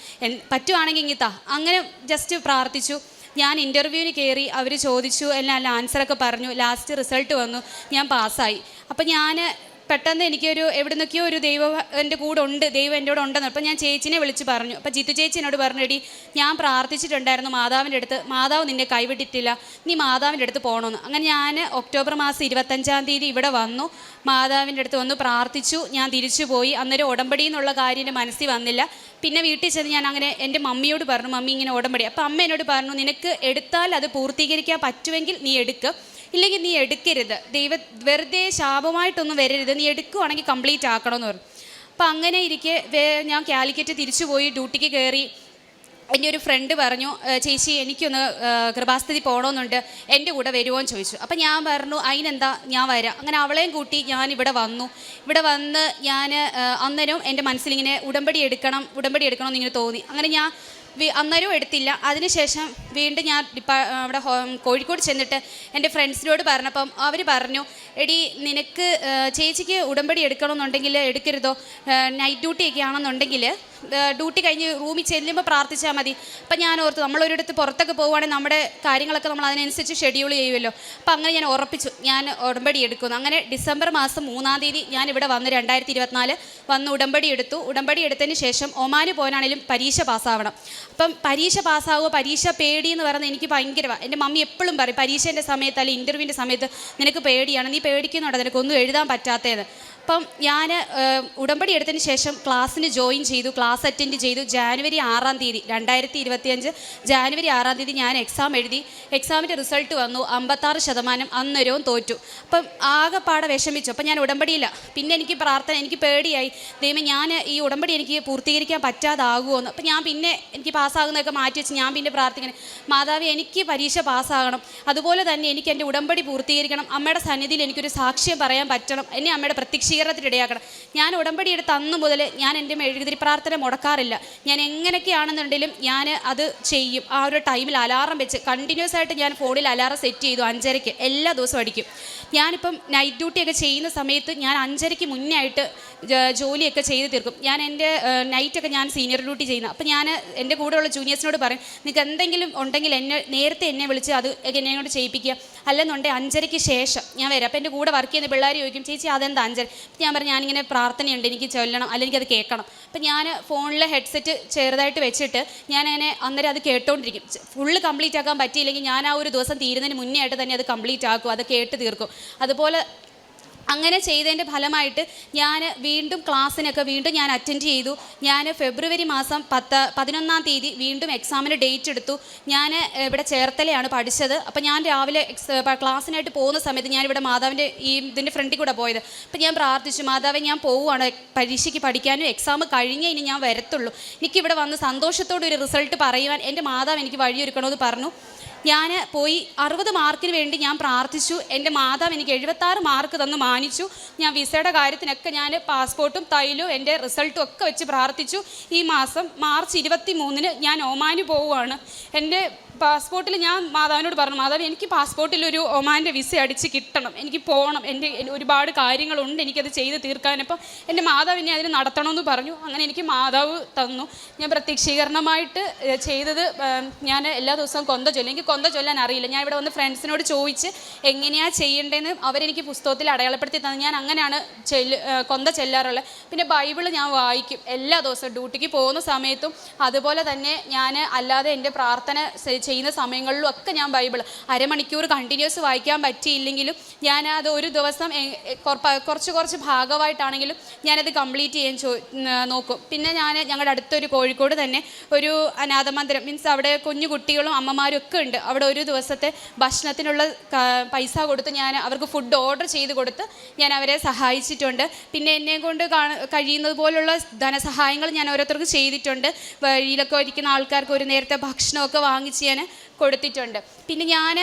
പറ്റുവാണെങ്കിൽ ഇങ്ങിത്താ, അങ്ങനെ ജസ്റ്റ് പ്രാർത്ഥിച്ചു. ഞാൻ ഇൻ്റർവ്യൂവിന് കയറി. അവർ ചോദിച്ചു, എല്ലാം ആൻസറൊക്കെ പറഞ്ഞു. ലാസ്റ്റ് റിസൾട്ട് വന്നു, ഞാൻ പാസ്സായി. അപ്പം ഞാൻ പെട്ടെന്ന് എനിക്കൊരു എവിടെ നിന്നൊക്കെയോ ഒരു ദൈവം എൻ്റെ കൂടെ ഉണ്ട്, ദൈവം എൻ്റെ കൂടെ ഉണ്ടെന്ന്. അപ്പം ഞാൻ ചേച്ചിനെ വിളിച്ച് പറഞ്ഞു. അപ്പം ജിത്തു ചേച്ചി എന്നോട് പറഞ്ഞു, എടി ഞാൻ പ്രാർത്ഥിച്ചിട്ടുണ്ടായിരുന്നു മാതാവിൻ്റെ അടുത്ത്, മാതാവ് നിന്നെ കൈവിട്ടിട്ടില്ല, നീ മാതാവിൻ്റെ അടുത്ത് പോകണമെന്ന്. അങ്ങനെ ഞാൻ ഒക്ടോബർ മാസം 25-ാം തീയതി ഇവിടെ വന്നു, മാതാവിൻ്റെ അടുത്ത് വന്നു, പ്രാർത്ഥിച്ചു. ഞാൻ തിരിച്ചു പോയി. അന്നേരം ഉടമ്പടി എന്നുള്ള കാര്യം എൻ്റെ മനസ്സിൽ വന്നില്ല. പിന്നെ വീട്ടിൽ ചെന്ന് ഞാൻ അങ്ങനെ എൻ്റെ മമ്മിയോട് പറഞ്ഞു, മമ്മി ഇങ്ങനെ ഉടമ്പടി. അപ്പം അമ്മ എന്നോട് പറഞ്ഞു, നിനക്ക് എടുത്താൽ അത് പൂർത്തീകരിക്കാൻ പറ്റുമെങ്കിൽ നീ എടുക്കുക, ഇല്ലെങ്കിൽ നീ എടുക്കരുത്, വെറുതെ ശാപമായിട്ടൊന്നും വരരുത്, നീ എടുക്കുവാണെങ്കിൽ കംപ്ലീറ്റ് ആക്കണമെന്ന് പറഞ്ഞു. അപ്പം അങ്ങനെ ഇരിക്കെ ഞാൻ കാലിക്കറ്റ് തിരിച്ചു പോയി, ഡ്യൂട്ടിക്ക് കയറി. എൻ്റെ ഒരു ഫ്രണ്ട് പറഞ്ഞു, ചേച്ചി എനിക്കൊന്ന് കൃപാസ്ഥിതി പോകണമെന്നുണ്ട്, എൻ്റെ കൂടെ വരുമോ എന്ന് ചോദിച്ചു. അപ്പം ഞാൻ പറഞ്ഞു അതിനെന്താ, ഞാൻ വരാം. അങ്ങനെ അവളെയും കൂട്ടി ഞാൻ ഇവിടെ വന്ന് ഞാൻ അന്നേരം എൻ്റെ മനസ്സിലിങ്ങനെ ഉടമ്പടി എടുക്കണം എന്നിങ്ങനെ തോന്നി. അങ്ങനെ ഞാൻ അന്നേരവും എടുത്തില്ല. അതിനുശേഷം വീണ്ടും ഞാൻ അവിടെ കോഴിക്കോട് ചെന്നിട്ട് എൻ്റെ ഫ്രണ്ട്സിനോട് പറഞ്ഞപ്പം അവർ പറഞ്ഞു, എടി നിനക്ക് ചേച്ചിക്ക് ഉടമ്പടി എടുക്കണമെന്നുണ്ടെങ്കിൽ എടുക്കരുതോ, നൈറ്റ് ഡ്യൂട്ടിയൊക്കെ ആണെന്നുണ്ടെങ്കിൽ ഡ്യൂട്ടി കഴിഞ്ഞ് റൂമിൽ ചെല്ലുമ്പോൾ പ്രാർത്ഥിച്ചാൽ മതി. അപ്പം ഞാൻ ഓർത്തു നമ്മളൊരിടത്ത് പുറത്തൊക്കെ പോകുവാണെങ്കിൽ നമ്മുടെ കാര്യങ്ങളൊക്കെ നമ്മൾ അതിനനുസരിച്ച് ഷെഡ്യൂൾ ചെയ്യുമല്ലോ. അപ്പം അങ്ങനെ ഞാൻ ഉറപ്പിച്ചു ഞാൻ ഉടമ്പടി എടുക്കുന്നു. അങ്ങനെ ഡിസംബർ മാസം 3-ാം തീയതി ഞാൻ ഇവിടെ വന്ന് 2024 വന്ന് ഉടമ്പടി എടുത്തു. ഉടമ്പടി എടുത്തതിന് ശേഷം ഒമാന് പോകാനാണെങ്കിലും പരീക്ഷ പാസ്സാവണം. അപ്പം പരീക്ഷ പാസ്സാവുക, പരീക്ഷ പേടി എന്ന് പറയുന്നത് എനിക്ക് ഭയങ്കരമാണ്. എൻ്റെ മമ്മി എപ്പോഴും പറയും പരീക്ഷേൻ്റെ സമയത്ത് അല്ലെങ്കിൽ ഇൻ്റർവ്യൂവിൻ്റെ സമയത്ത് നിനക്ക് പേടിയാണ്, നീ പേടിക്കുന്നുണ്ട്, നിനക്കൊന്നും എഴുതാൻ പറ്റാത്തത്. അപ്പം ഞാൻ ഉടമ്പടി എടുത്തതിന് ശേഷം ക്ലാസ്സിന് ജോയിൻ ചെയ്തു, ക്ലാസ് അറ്റൻഡ് ചെയ്തു. ജാനുവരി 6-ാം തീയതി 2025 ജാനുവരി 6-ാം തീയതി ഞാൻ എക്സാം എഴുതി. എക്സാമിൻ്റെ റിസൾട്ട് വന്നു 56%. അന്നേരവും തോറ്റു. അപ്പം ആകെപ്പാടെ വിഷമിച്ചു. അപ്പം ഞാൻ ഉടമ്പടിയില്ല. പിന്നെ എനിക്ക് പ്രാർത്ഥന, എനിക്ക് പേടിയായി, ദൈവമേ ഞാൻ ഈ ഉടമ്പടി എനിക്ക് പൂർത്തീകരിക്കാൻ പറ്റാതാകുമോയെന്ന്. അപ്പം ഞാൻ പിന്നെ എനിക്ക് പാസ്സാകുന്നതൊക്കെ മാറ്റി വെച്ച് ഞാൻ പിന്നെ പ്രാർത്ഥിക്കണം, മാതാവേ എനിക്ക് പരീക്ഷ പാസ്സാകണം, അതുപോലെ തന്നെ എനിക്ക് എൻ്റെ ഉടമ്പടി പൂർത്തീകരിക്കണം, അമ്മയുടെ സന്നിധിയിൽ എനിക്കൊരു സാക്ഷ്യം പറയാൻ പറ്റണം, എന്നെ അമ്മയുടെ പ്രത്യക്ഷീകരണത്തിനിടയാക്കണം. ഞാൻ ഉടമ്പടി എടുത്ത് അന്ന് മുതൽ ഞാൻ എൻ്റെ മെഴുകുതിരി പ്രാർത്ഥന മുടക്കാറില്ല. ഞാൻ എങ്ങനെയൊക്കെയാണെന്നുണ്ടെങ്കിലും ഞാൻ അത് ചെയ്യും. ആ ഒരു ടൈമിൽ അലാറം വെച്ച് കണ്ടിന്യൂസ് ആയിട്ട് ഞാൻ ഫോണിൽ അലാറം സെറ്റ് ചെയ്തു. 5:30 എല്ലാ ദിവസവും അടിക്കും. ഞാനിപ്പം നൈറ്റ് ഡ്യൂട്ടിയൊക്കെ ചെയ്യുന്ന സമയത്ത് ഞാൻ 5:30 മുന്നേ ആയിട്ട് ജോലിയൊക്കെ ചെയ്ത് തീർക്കും. ഞാൻ എൻ്റെ നൈറ്റൊക്കെ ഞാൻ സീനിയർ ഡ്യൂട്ടി ചെയ്യുന്ന. അപ്പം ഞാൻ എൻ്റെ കൂടെയുള്ള ജൂനിയേഴ്സിനോട് പറയും, നിങ്ങൾക്ക് എന്തെങ്കിലും ഉണ്ടെങ്കിൽ നേരത്തെ എന്നെ വിളിച്ച് അത് എന്നെ കൊണ്ട് ചെയ്യിപ്പിക്കുക, അല്ലെന്നുണ്ടെങ്കിൽ 5:30 ശേഷം ഞാൻ വരാം. അപ്പം എൻ്റെ കൂടെ വർക്ക് ചെയ്യുന്ന പിള്ളേർ ചോദിക്കും, ചേച്ചി അതെന്താ 5:30? അപ്പം ഞാൻ പറഞ്ഞു, ഞാനിങ്ങനെ പ്രാർത്ഥനയുണ്ട്, എനിക്ക് ചൊല്ലണം, അല്ലെങ്കിൽ അത് കേൾക്കണം. അപ്പം ഞാൻ ഫോണിലെ ഹെഡ്സെറ്റ് ചെറുതായിട്ട് വെച്ചിട്ട് ഞാൻ അങ്ങനെ അന്നേരം അത് കേട്ടോണ്ടിരിക്കും. ഫുള്ള് കംപ്ലീറ്റ് ആക്കാൻ പറ്റിയില്ലെങ്കിൽ ഞാൻ ആ ഒരു ദിവസം തീരുന്നതിന് മുന്നേ ആയിട്ട് തന്നെ അത് കംപ്ലീറ്റ് ആക്കും, അത് കേട്ട് തീർക്കും. അതുപോലെ അങ്ങനെ ചെയ്തതിൻ്റെ ഫലമായിട്ട് ഞാൻ വീണ്ടും ക്ലാസ്സിനൊക്കെ വീണ്ടും ഞാൻ അറ്റൻഡ് ചെയ്തു. ഞാൻ ഫെബ്രുവരി മാസം 11-ാം തീയതി വീണ്ടും എക്സാമിന് ഡേറ്റ് എടുത്തു. ഞാൻ ഇവിടെ ചേർത്തലയാണ് പഠിച്ചത്. അപ്പോൾ ഞാൻ രാവിലെ ക്ലാസ്സിനായിട്ട് പോകുന്ന സമയത്ത് ഞാനിവിടെ മാതാവിൻ്റെ ഇതിൻ്റെ ഫ്രണ്ടിൽ കൂടെ പോയത്. അപ്പോൾ ഞാൻ പ്രാർത്ഥിച്ചു, മാതാവേ ഞാൻ പോവുകയാണ് പരീക്ഷയ്ക്ക് പഠിക്കാനും, എക്സാം കഴിഞ്ഞേ ഇനി ഞാൻ വരത്തുള്ളൂ, എനിക്കിവിടെ വന്ന് സന്തോഷത്തോടെ ഒരു റിസൾട്ട് പറയുവാൻ എൻ്റെ മാതാവ് എനിക്ക് വഴിയൊരുക്കണമെന്ന് പറഞ്ഞു. ഞാൻ പോയി 60 മാർക്കിന് വേണ്ടി ഞാൻ പ്രാർത്ഥിച്ചു. എൻ്റെ മാതാവ് എനിക്ക് 76 മാർക്ക് തന്ന് മാനിച്ചു. ഞാൻ വിസയുടെ കാര്യത്തിനൊക്കെ ഞാൻ പാസ്പോർട്ടും തൈലും എൻ്റെ റിസൾട്ടും ഒക്കെ വെച്ച് പ്രാർത്ഥിച്ചു. ഈ മാസം മാർച്ച് 23-ന് ഞാൻ ഒമാന് പോവുകയാണ്. എൻ്റെ പാസ്പോർട്ടിൽ ഞാൻ മാതാവിനോട് പറഞ്ഞു, മാതാവ് എനിക്ക് പാസ്പോർട്ടിലൊരു ഒമാൻ്റെ വിസ അടിച്ച് കിട്ടണം, എനിക്ക് പോകണം, എൻ്റെ ഒരുപാട് കാര്യങ്ങളുണ്ട്, എനിക്കത് ചെയ്ത് തീർക്കാൻ. അപ്പം എൻ്റെ മാതാവ് എന്നെ അതിന് നടത്തണമെന്ന് പറഞ്ഞു. അങ്ങനെ എനിക്ക് മാതാവ് തന്നു. ഞാൻ പ്രത്യക്ഷീകരണമായിട്ട് ചെയ്തത്, ഞാൻ എല്ലാ ദിവസവും കൊന്ത ചൊല്ലും. എനിക്ക് കൊന്ത ചൊല്ലാൻ അറിയില്ല. ഞാൻ ഇവിടെ വന്ന് ഫ്രണ്ട്സിനോട് ചോദിച്ച് എങ്ങനെയാണ് ചെയ്യേണ്ടതെന്ന് അവരെനിക്ക് പുസ്തകത്തിൽ അടയാളപ്പെടുത്തി തന്നു. ഞാൻ അങ്ങനെയാണ് കൊന്ത ചെല്ലാറുള്ളത്. പിന്നെ ബൈബിള് ഞാൻ വായിക്കും എല്ലാ ദിവസവും ഡ്യൂട്ടിക്ക് പോകുന്ന സമയത്തും. അതുപോലെ തന്നെ ഞാൻ അല്ലാതെ എൻ്റെ പ്രാർത്ഥന ചെയ്യുന്ന സമയങ്ങളിലും ഒക്കെ ഞാൻ ബൈബിൾ അരമണിക്കൂർ കണ്ടിന്യൂസ് വായിക്കാൻ പറ്റിയില്ലെങ്കിലും ഞാൻ അത് ഒരു ദിവസം കുറച്ച് ഭാഗമായിട്ടാണെങ്കിലും ഞാനത് കംപ്ലീറ്റ് ചെയ്യാൻ നോക്കും. പിന്നെ ഞങ്ങളുടെ അടുത്തൊരു കോഴിക്കോട് തന്നെ ഒരു അനാഥ മന്ദിരം, മീൻസ് അവിടെ കുഞ്ഞു കുട്ടികളും അമ്മമാരും ഒക്കെ ഉണ്ട്. അവിടെ ഒരു ദിവസത്തെ ഭക്ഷണത്തിനുള്ള പൈസ കൊടുത്ത് ഞാൻ അവർക്ക് ഫുഡ് ഓർഡർ ചെയ്ത് കൊടുത്ത് ഞാൻ അവരെ സഹായിച്ചിട്ടുണ്ട്. പിന്നെ എന്നെ കൊണ്ട് കഴിയുന്നത് പോലുള്ള ധനസഹായങ്ങൾ ഞാൻ ഓരോരുത്തർക്ക് ചെയ്തിട്ടുണ്ട്. വഴിയിലൊക്കെ ഇരിക്കുന്ന ആൾക്കാർക്ക് ഒരു നേരത്തെ ഭക്ഷണമൊക്കെ വാങ്ങിച്ച് ഞാൻ കൊടുത്തിട്ടുണ്ട്. പിന്നെ ഞാൻ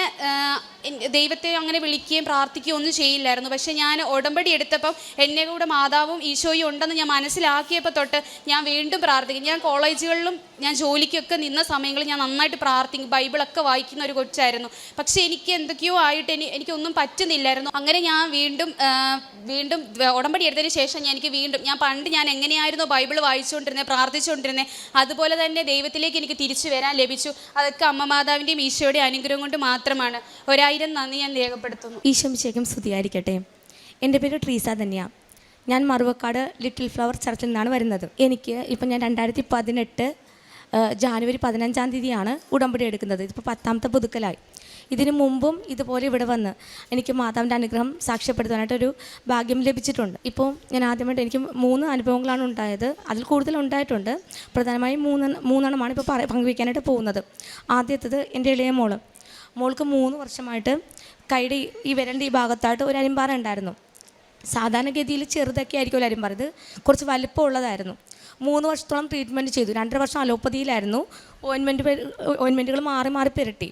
ദൈവത്തെ അങ്ങനെ വിളിക്കുകയും പ്രാർത്ഥിക്കുകയും ഒന്നും ചെയ്യില്ലായിരുന്നു. പക്ഷേ ഞാൻ ഉടമ്പടി എടുത്തപ്പം എന്നെ കൂടെ മാതാവും ഈശോയും ഉണ്ടെന്ന് ഞാൻ മനസ്സിലാക്കിയപ്പോൾ തൊട്ട് ഞാൻ വീണ്ടും പ്രാർത്ഥിക്കും. ഞാൻ കോളേജുകളിലും ഞാൻ ജോലിക്കൊക്കെ നിന്ന സമയങ്ങളിൽ ഞാൻ നന്നായിട്ട് പ്രാർത്ഥിക്കും, ബൈബിളൊക്കെ വായിക്കുന്ന ഒരു കൊച്ചായിരുന്നു. പക്ഷേ എനിക്ക് എന്തൊക്കെയോ ആയിട്ട് എനിക്കൊന്നും പറ്റുന്നില്ലായിരുന്നു. അങ്ങനെ ഞാൻ വീണ്ടും ഉടമ്പടി എടുത്തതിന് ശേഷം ഞാൻ പണ്ട് ഞാൻ എങ്ങനെയായിരുന്നു ബൈബിൾ വായിച്ചുകൊണ്ടിരുന്നത്, പ്രാർത്ഥിച്ചുകൊണ്ടിരുന്നത്, അതുപോലെ തന്നെ ദൈവത്തിലേക്ക് എനിക്ക് തിരിച്ചു വരാൻ ലഭിച്ചു. അതൊക്കെ അമ്മ മാതാവിൻ്റെയും ഈശോയുടെ അനുഗ്രഹം കൊണ്ട് മാത്രമാണ്. 1000 നന്ദി ഞാൻ രേഖപ്പെടുത്തുന്നു. ഈശോമിശിഹായ്ക്കും സ്തുതിയായിരിക്കട്ടെ. എൻ്റെ പേര് ട്രീസ തന്നെയാണ്. ഞാൻ മറുവക്കാട് ലിറ്റിൽ ഫ്ലവർ ചർച്ചിൽ നിന്നാണ് വരുന്നത്. എനിക്ക് ഇപ്പം ഞാൻ 2018 ജാനുവരി 15-ാം തീയതിയാണ് ഉടമ്പടി എടുക്കുന്നത്. ഇതിപ്പോൾ 10ാമത്തെ പുതുക്കലായി. ഇതിനു മുമ്പും ഇതുപോലെ ഇവിടെ വന്ന് എനിക്ക് മാതാവിൻ്റെ അനുഗ്രഹം സാക്ഷ്യപ്പെടുത്താനായിട്ടൊരു ഭാഗ്യം ലഭിച്ചിട്ടുണ്ട്. ഇപ്പോൾ ഞാൻ ആദ്യമായിട്ട് എനിക്ക് 3 അനുഭവങ്ങളാണ് ഉണ്ടായത്. അതിൽ കൂടുതൽ ഉണ്ടായിട്ടുണ്ട്. പ്രധാനമായും മൂന്നെണ്ണമാണ് ഇപ്പോൾ പങ്കുവയ്ക്കാനായിട്ട് പോകുന്നത്. ആദ്യത്തേത് എൻ്റെ ഇളയ മോൾക്ക് 3 വർഷമായിട്ട് കൈയുടെ ഈ വിരലിൻ്റെ ഈ ഭാഗത്തായിട്ട് ഒരു അരിമ്പാറ ഉണ്ടായിരുന്നു. സാധാരണഗതിയിൽ ചെറുതൊക്കെ ആയിരിക്കും അരിമ്പാറ, ഇത് കുറച്ച് വലിപ്പമുള്ളതായിരുന്നു. 3 വർഷത്തോളം ട്രീറ്റ്മെൻറ്റ് ചെയ്തു. 2.5 വർഷം അലോപ്പതിയിലായിരുന്നു. ഓയിൻമെൻറ്റുകൾ മാറി പുരട്ടി.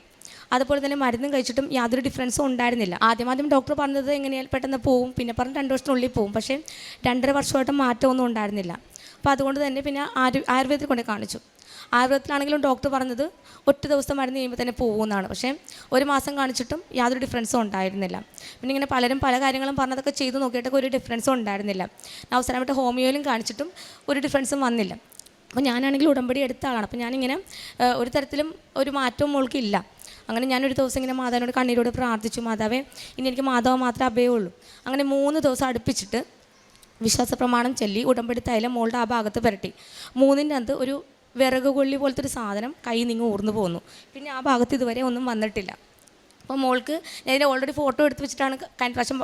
അതുപോലെ തന്നെ മരുന്നും കഴിച്ചിട്ടും യാതൊരു ഡിഫറൻസും ഉണ്ടായിരുന്നില്ല. ആദ്യം ഡോക്ടർ പറഞ്ഞത് എങ്ങനെയാൽ പെട്ടെന്ന് പോവും, പിന്നെ പറഞ്ഞ് 2 വർഷത്തിനുള്ളിൽ പോവും. പക്ഷേ 2.5 വർഷമായിട്ട് മാറ്റമൊന്നും ഉണ്ടായിരുന്നില്ല. അപ്പോൾ അതുകൊണ്ട് തന്നെ പിന്നെ ആയുർവേദത്തിൽ കൊണ്ട് കാണിച്ചു. ആയുർവേദത്തിലാണെങ്കിലും ഡോക്ടർ പറഞ്ഞത് ഒറ്റ ദിവസം മരുന്ന് ചെയ്യുമ്പോൾ തന്നെ പോകുമെന്നാണ്. പക്ഷേ 1 മാസം കാണിച്ചിട്ടും യാതൊരു ഡിഫറൻസും ഉണ്ടായിരുന്നില്ല. പിന്നെ ഇങ്ങനെ പലരും പല കാര്യങ്ങളും പറഞ്ഞതൊക്കെ ചെയ്ത് നോക്കിയിട്ടൊക്കെ ഒരു ഡിഫറൻസും ഉണ്ടായിരുന്നില്ല. അവസാനമായിട്ട് ഹോമിയോയിലും കാണിച്ചിട്ടും ഒരു ഡിഫറൻസും വന്നില്ല. അപ്പോൾ ഞാനാണെങ്കിൽ ഉടമ്പടി എടുത്ത ആളാണ്. അപ്പോൾ ഞാനിങ്ങനെ ഒരു തരത്തിലും ഒരു മാറ്റവും മോൾക്കില്ല. അങ്ങനെ ഞാനൊരു ദിവസം ഇങ്ങനെ മാതാവിനോട് കണ്ണീരോട് പ്രാർത്ഥിച്ചു, മാതാവേ ഇനി എനിക്ക് മാതാവ് മാത്രമേ അഭയമുള്ളൂ. അങ്ങനെ 3 ദിവസം അടുപ്പിച്ചിട്ട് വിശ്വാസ പ്രമാണം ചൊല്ലി ഉടമ്പടി തൈലം മോളുടെ ആ ഭാഗത്ത് പുരട്ടി. 3ൻ്റെ അകത്ത് ഒരു വിറക് കൊള്ളി പോലത്തെ ഒരു സാധനം കൈ നിങ്ങൾ ഊർന്നു പോന്നു. പിന്നെ ആ ഭാഗത്ത് ഇതുവരെ ഒന്നും വന്നിട്ടില്ല. അപ്പോൾ മോൾക്ക് ഞാൻ ഇതിൻ്റെ ഓൾറെഡി ഫോട്ടോ എടുത്ത് വെച്ചിട്ടാണ് കഴിഞ്ഞ പ്രാവശ്യം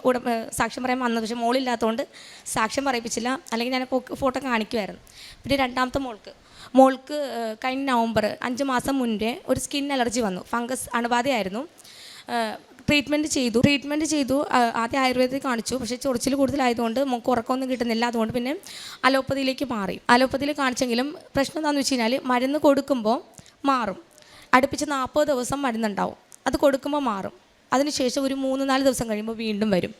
സാക്ഷ്യം പറയാൻ വന്നത്. പക്ഷേ മോളില്ലാത്തതുകൊണ്ട് സാക്ഷ്യം പറയിപ്പിച്ചില്ല, അല്ലെങ്കിൽ ഞാൻ ഫോട്ടോ കാണിക്കുമായിരുന്നു. പിന്നെ രണ്ടാമത്തെ മോൾക്ക് കഴിഞ്ഞ നവംബർ 5 മാസം മുന്നേ ഒരു സ്കിൻ അലർജി വന്നു. ഫംഗസ് അണുബാധയായിരുന്നു. ട്രീറ്റ്മെൻറ്റ് ചെയ്തു. ആദ്യം ആയുർവേദത്തിൽ കാണിച്ചു. പക്ഷേ ചൊറിച്ചിൽ കൂടുതലായതുകൊണ്ട് മോൾക്ക് ഉറക്കമൊന്നും കിട്ടുന്നില്ല. അതുകൊണ്ട് പിന്നെ അലോപ്പതിയിലേക്ക് മാറി. അലോപ്പതിയിൽ കാണിച്ചെങ്കിലും പ്രശ്നം എന്താണെന്ന് വെച്ച് കഴിഞ്ഞാൽ മരുന്ന് കൊടുക്കുമ്പോൾ മാറും. അടുപ്പിച്ച് 40 ദിവസം മരുന്നുണ്ടാവും. അത് കൊടുക്കുമ്പോൾ മാറും. അതിനുശേഷം ഒരു 3-4 ദിവസം കഴിയുമ്പോൾ വീണ്ടും വരും.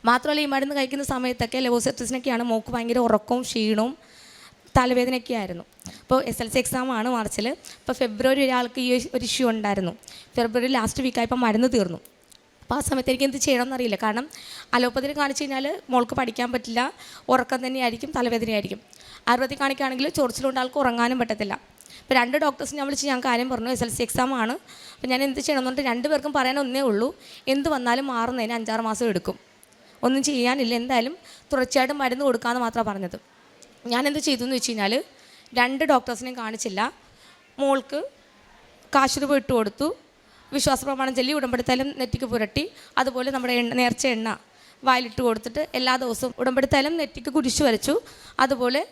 മാത്രമല്ല ഈ മരുന്ന് കഴിക്കുന്ന സമയത്തൊക്കെ ലെവോസെട്രിസിനൊക്കെയാണ് മോൾക്ക് ഭയങ്കര ഉറക്കവും ക്ഷീണവും തലവേദനയൊക്കെ ആയിരുന്നു. ഇപ്പോൾ SLC എക്സാമാണ് മാർച്ചിൽ. ഇപ്പോൾ ഫെബ്രുവരി ഒരാൾക്ക് ഈ ഒരു ഇഷ്യൂ ഉണ്ടായിരുന്നു. ഫെബ്രുവരി ലാസ്റ്റ് വീക്കായപ്പോൾ മരുന്ന് തീർന്നു. അപ്പോൾ ആ സമയത്ത് എനിക്ക് എന്ത് ചെയ്യണമെന്നറിയില്ല. കാരണം അലോപ്പതിയിൽ കാണിച്ചു കഴിഞ്ഞാൽ മോൾക്ക് പഠിക്കാൻ പറ്റില്ല, ഉറക്കം തന്നെയായിരിക്കും, തലവേദനയായിരിക്കും. ആയുർവേദത്തിൽ കാണിക്കുകയാണെങ്കിൽ ചൊറിച്ചിലുകൊണ്ട് ആൾക്ക് ഉറങ്ങാനും പറ്റത്തില്ല. ഇപ്പോൾ 2 ഡോക്ടേഴ്സ് ഞാൻ വിളിച്ച് ഞാൻ കാര്യം പറഞ്ഞു, SLC എക്സാമാണ്, അപ്പോൾ ഞാൻ എന്ത് ചെയ്യണമെന്നുണ്ട് 2 പേർക്കും പറയാൻ ഒന്നേ ഉള്ളൂ, എന്ത് വന്നാലും മാറുന്നതിന് 5-6 മാസം എടുക്കും, ഒന്നും ചെയ്യാനില്ല, എന്തായാലും തുടർച്ചയായിട്ട് മരുന്ന് കൊടുക്കാമെന്ന് മാത്രമാണ് പറഞ്ഞത്. ഞാനെന്ത് ചെയ്തു എന്ന് വെച്ച് കഴിഞ്ഞാൽ 2 ഡോക്ടേഴ്സിനെയും കാണിച്ചില്ല. മോൾക്ക് കാശ് ഇട്ട് കൊടുത്തു, വിശ്വാസ പ്രമാണം ചൊല്ലി ഉടമ്പടിത്തൈലം നെറ്റിക്ക് പുരട്ടി, അതുപോലെ നമ്മുടെ നേർച്ച എണ്ണ വായിലിട്ട് കൊടുത്തിട്ട് എല്ലാ ദിവസവും ഉടമ്പടിത്തൈലം നെറ്റിക്ക് കുരിശ് വരച്ചു. അതുപോലെ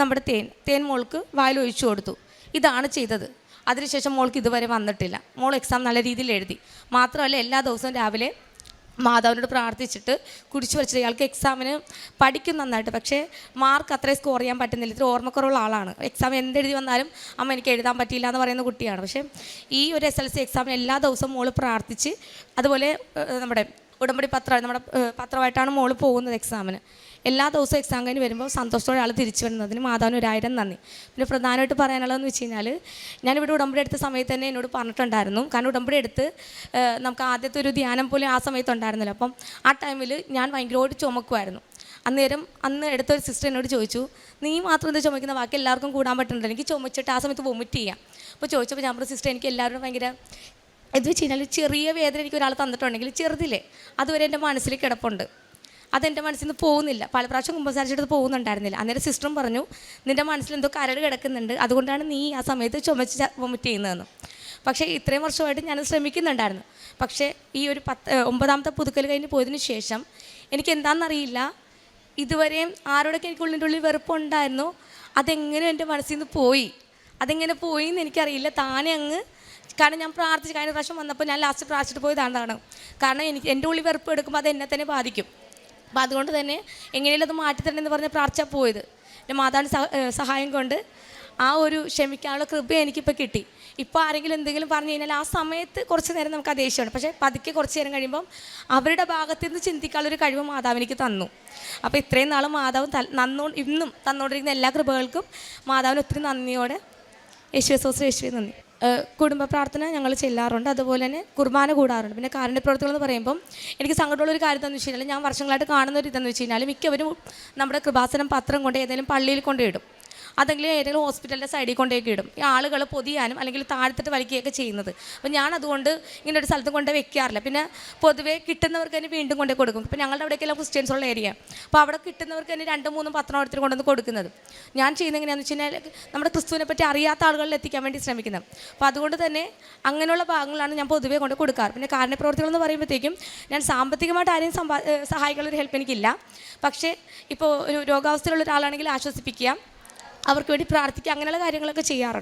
നമ്മുടെ തേൻ മോൾക്ക് വായിൽ ഒഴിച്ചു കൊടുത്തു. ഇതാണ് ചെയ്തത്. അതിനുശേഷം മോൾക്ക് ഇതുവരെ വന്നിട്ടില്ല. മോൾ എക്സാം നല്ല രീതിയിൽ എഴുതി. മാത്രമല്ല എല്ലാ ദിവസവും രാവിലെ മാതാവിനോട് പ്രാർത്ഥിച്ചിട്ട് കുരിശ് വരച്ചിട്ട് ഇയാൾക്ക് എക്സാമിന് പഠിക്കും നന്നായിട്ട്, പക്ഷേ മാർക്ക് അത്രയും സ്കോർ ചെയ്യാൻ പറ്റുന്നില്ല. ഇത്ര ഓർമ്മക്കുറവുള്ള ആളാണ്. എക്സാം എന്തെഴുതി വന്നാലും അമ്മ എനിക്ക് എഴുതാൻ പറ്റിയില്ല എന്ന് പറയുന്ന കുട്ടിയാണ്. പക്ഷേ ഈ ഒരു SLC എക്സാമിന് എല്ലാ ദിവസവും മോള് പ്രാർത്ഥിച്ച്, അതുപോലെ നമ്മുടെ ഉടമ്പടി നമ്മുടെ പത്രമായിട്ടാണ് മോള് പോകുന്നത് എക്സാമിന്. എല്ലാ ദിവസവും എക്സാം കഴിഞ്ഞ് വരുമ്പോൾ സന്തോഷത്തോടെ ആൾ തിരിച്ചു വരുന്നതിന് മാതാവിന് 1000 നന്ദി. പിന്നെ പ്രധാനമായിട്ട് പറയാനുള്ളതെന്ന് വെച്ച് കഴിഞ്ഞാൽ, ഞാനിവിടെ ഉടമ്പടി എടുത്ത സമയത്ത് തന്നെ എന്നോട് പറഞ്ഞിട്ടുണ്ടായിരുന്നു. കാരണം ഉടമ്പടി എടുത്ത് നമുക്ക് ആദ്യത്തെ ഒരു ധ്യാനം പോലെ ആ സമയത്ത് ഉണ്ടായിരുന്നില്ല. അപ്പം ആ ടൈമിൽ ഞാൻ ഭയങ്കരമായിട്ട് ചുമക്കുമായിരുന്നു. അന്ന് എടുത്തൊരു സിസ്റ്റർ എന്നോട് ചോദിച്ചു, നീ മാത്രം എന്താ ചുമക്കുന്ന, ബാക്കി എല്ലാവർക്കും കൂടാൻ പറ്റുന്നുണ്ട്. എനിക്ക് ചുമച്ചിട്ട് ആ സമയത്ത് വൊമിറ്റ് ചെയ്യാം. അപ്പോൾ ചോദിച്ചപ്പോൾ ഞാൻ പറഞ്ഞു, സിസ്റ്റർ എനിക്ക് എല്ലാവരും ഭയങ്കര ഇത് വെച്ച് കഴിഞ്ഞാൽ ചെറിയ വേദന എനിക്ക് ഒരാൾ തന്നിട്ടുണ്ടെങ്കിൽ ചെറുതില്ലേ അതുവരെ എൻ്റെ മനസ്സിൽ കിടപ്പുണ്ട്, അതെൻ്റെ മനസ്സിൽ നിന്ന് പോകുന്നില്ല. പല പ്രാവശ്യം കുമ്പസാരിച്ചിട്ട് പോകുന്നുണ്ടായിരുന്നില്ല. അന്നേരം സിസ്റ്ററും പറഞ്ഞു, നിൻ്റെ മനസ്സിൽ എന്തോ കരട് കിടക്കുന്നുണ്ട്, അതുകൊണ്ടാണ് നീ ആ സമയത്ത് ചുമച്ച് വൊമിറ്റ് ചെയ്യുന്നതെന്ന്. പക്ഷേ ഇത്രയും വർഷമായിട്ട് ഞാൻ ശ്രമിക്കുന്നുണ്ടായിരുന്നു. പക്ഷേ ഈ ഒരു 9ാമത്തെ പുതുക്കൽ കഴിഞ്ഞ് പോയതിന് ശേഷം എനിക്ക് എന്താണെന്നറിയില്ല, ഇതുവരെയും ആരോടൊക്കെ എനിക്കുള്ളിൻ്റെ ഉള്ളിൽ വെറുപ്പുണ്ടായിരുന്നു, അതെങ്ങനെ എൻ്റെ മനസ്സിൽ നിന്ന് പോയി, അതെങ്ങനെ പോയി എന്ന് എനിക്കറിയില്ല. താനെ അങ്ങ്, കാരണം ഞാൻ പ്രാർത്ഥിച്ച് കഴിഞ്ഞ പ്രാവശ്യം വന്നപ്പോൾ ഞാൻ ലാസ്റ്റ് പ്രാർത്ഥിച്ചിട്ട് പോയതാണ്. കാരണം എൻ്റെ ഉള്ളിൽ വെറുപ്പ് എടുക്കുമ്പോൾ അത് എന്നെ തന്നെ ബാധിക്കും. അപ്പോൾ അതുകൊണ്ട് തന്നെ എങ്ങനെയും അത് മാറ്റിത്തരണമെന്ന് പറഞ്ഞ് പ്രാർത്ഥിച്ചാൽ പോയത്. എൻ്റെ മാതാവിൻ്റെ സഹായം കൊണ്ട് ആ ഒരു ക്ഷമിക്കാനുള്ള കൃപ എനിക്കിപ്പോൾ കിട്ടി. ഇപ്പോൾ ആരെങ്കിലും എന്തെങ്കിലും പറഞ്ഞു കഴിഞ്ഞാൽ ആ സമയത്ത് കുറച്ച് നേരം നമുക്ക് ആ ദേഷ്യമാണ്. പക്ഷേ പതുക്കെ കുറച്ച് നേരം കഴിയുമ്പം അവരുടെ ഭാഗത്തു നിന്ന് ചിന്തിക്കാനുള്ളൊരു കഴിവ് മാതാവ് എനിക്ക് തന്നു. അപ്പോൾ ഇത്രയും നാളും മാതാവ് ഇന്നും തന്നുകൊണ്ടിരിക്കുന്ന എല്ലാ കൃപകൾക്കും മാതാവിന് ഒത്തിരി നന്ദിയോടെ യേശുവേ നന്ദി. കുടുംബ പ്രാർത്ഥന ഞങ്ങൾ ചെല്ലാറുണ്ട്, അതുപോലെ തന്നെ കുർബാന കൂടാറുണ്ട്. പിന്നെ കാരുണ്യ പ്രവർത്തികൾ എന്ന് പറയുമ്പം എനിക്ക് സങ്കടമുള്ളൊരു കാര്യം എന്താണെന്ന് വെച്ച് കഴിഞ്ഞാൽ, ഞാൻ വർഷങ്ങളായിട്ട് കാണുന്ന ഒരു ഇതെന്ന് വെച്ച് കഴിഞ്ഞാൽ, മിക്കവരും നമ്മുടെ കൃപാസനം പത്രം കൊണ്ട് ഏതെങ്കിലും പള്ളിയിൽ കൊണ്ടിടും, അതെങ്കിലും ഏതെങ്കിലും ഹോസ്പിറ്റലിൻ്റെ സൈഡിൽ കൊണ്ടേക്ക് ഇടും. ഈ ആളുകൾ പൊതിയാനും അല്ലെങ്കിൽ താഴ്ത്തിട്ട് വലിക്കുകയൊക്കെ ചെയ്യുന്നത്. അപ്പോൾ ഞാൻ അതുകൊണ്ട് ഇങ്ങനെ ഒരു സ്ഥലത്തും കൊണ്ട് വെക്കാറില്ല. പിന്നെ പൊതുവേ കിട്ടുന്നവർക്ക് തന്നെ വീണ്ടും കൊണ്ടേ കൊടുക്കും. ഇപ്പോൾ ഞങ്ങളുടെ അവിടേക്കെല്ലാം ക്രിസ്ത്യൻസ് ഉള്ള ഏരിയ, അപ്പോൾ അവിടെ കിട്ടുന്നവർക്ക് തന്നെ 2-3 പത്രം എടുത്തിട്ട് കൊണ്ടുവന്ന് കൊടുക്കുന്നത്. ഞാൻ ചെയ്യുന്നത് എങ്ങനെയാണെന്ന് വെച്ച് കഴിഞ്ഞാൽ, നമ്മുടെ ക്രിസ്തുവിനെ പറ്റി അറിയാത്ത ആളുകളിൽ എത്തിക്കാൻ വേണ്ടി ശ്രമിക്കുന്നത്. അപ്പോൾ അതുകൊണ്ട് തന്നെ അങ്ങനെയുള്ള ഭാഗങ്ങളാണ് ഞാൻ പൊതുവേ കൊണ്ട് കൊടുക്കാറ്. പിന്നെ കാരുണ്യ പ്രവർത്തികൾ എന്ന് പറയുമ്പോഴത്തേക്കും ഞാൻ സാമ്പത്തികമായിട്ട് ആരെയും സഹായിക്കാനുള്ളൊരു ഹെൽപ്പ് എനിക്കില്ല. പക്ഷേ ഇപ്പോൾ ഒരു രോഗാവസ്ഥയിലുള്ള ഒരാളാണെങ്കിൽ ആശ്വസിപ്പിക്കുക, അവർക്ക് വേണ്ടി പ്രാർത്ഥിക്കുക, അങ്ങനെയുള്ള കാര്യങ്ങളൊക്കെ ചെയ്യാറുണ്ട്.